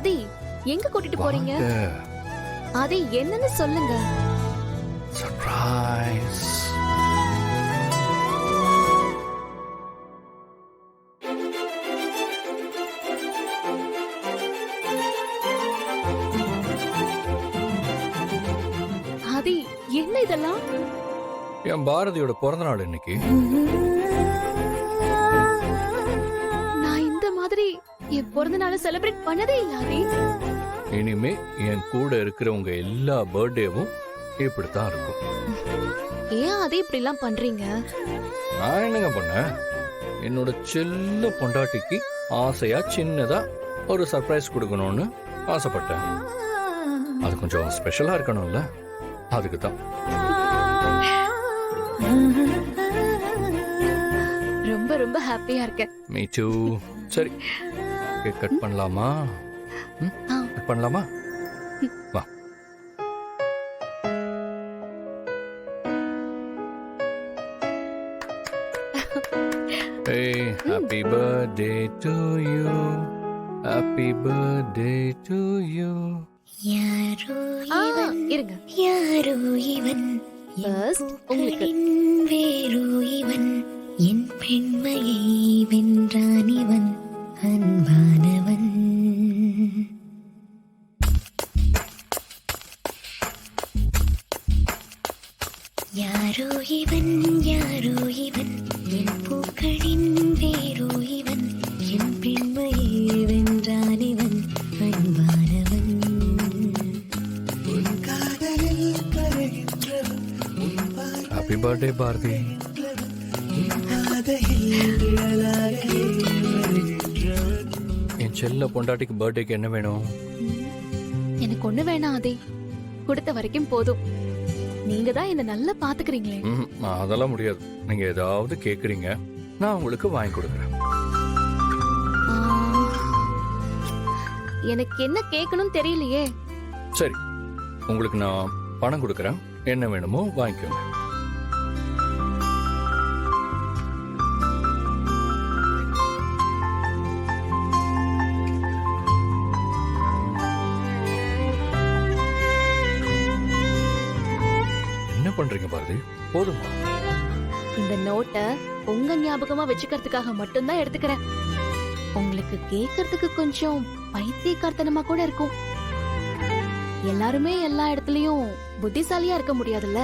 ஆதி எங்க கூட்டிட்டு போறீங்க? ஆதி என்னன்னு சொல்லுங்க. சர்ப்ரைஸ். ஆதி என்ன இதெல்லாம்? என் பாரதியோட பிறந்த நாள் இன்னைக்கு. நான் இந்த மாதிரி என் பிறந்த நாளை செலிப்ரேட் பண்ணதே இல்ல ஆதி. இனிமே என் கூட இருக்கிறவங்க எல்லா பர்த்டேவும் இப்படித்தான் இருக்கும். ஏன் ஆதி இப்படி எல்லாம் பண்றீங்க? நான் என்னங்க பண்ணேன்? என்னோட செல்ல பொண்டாட்டிக்கு ஆசையா சின்னதா ஒரு சர்ப்ரைஸ் கொடுக்கணும்னு ஆசைப்பட்டேன். அது கொஞ்சம் ஸ்பெஷலா இருக்கணும்ல, அதுக்கு தான். ரொம்ப ரொம்ப ஹாப்பியா இருக்கேன். Me too. சரி, கேக் கட் பண்ணலாமா? கட் பண்ணலாமா? வா. Hey, happy birthday to you. Happy birthday to you. யாரோ இவன் இருங்க. யாரோ இவன் First, உங்களுக்கு. வேறோ இவன் என் பெண்மையை வென்றான் இவன் அன்பானவன். யாரோ இவன் யாரோ இவன் என் பூக்களின் வேறோ இவன் என் பெண்மையை வென்றான் இவன் அன்பானவன். Happy birthday, Bharathi. என் செல்ல பொண்டாட்டிக்கு பர்த்டேக்கு என்ன வேணும்? எனக்கு ஒண்ணு வேணாம் ஆதி. கொடுத்த வரைக்கும் போதும். நீங்க தான் என்ன நல்லா பாத்துக்கிறீங்களே. அதெல்லாம் முடியாது. நீங்க ஏதாவது கேக்குறீங்க, நான் உங்களுக்கு வாங்கி கொடுக்குறேன். எனக்கு என்ன கேட்கணும் தெரியலையே. சரி, உங்களுக்கு நான் பணம் கொடுக்குறேன். என்ன வேணுமோ வாங்கிக்கோங்க. என்ன பண்றீங்க பாரதி? போதுமா? இந்த நோட்டை உங்க ஞாபகமா வச்சுக்கிறதுக்காக மட்டும்தான் எடுத்துக்கிறேன். உங்களுக்கு கேட்கறதுக்கு கொஞ்சம் பைத்தியக்காரத்தனமா கூட இருக்கும். எல்லாருமே எல்லா இடத்துலயும் புத்திசாலியா இருக்க முடியாதுல்ல.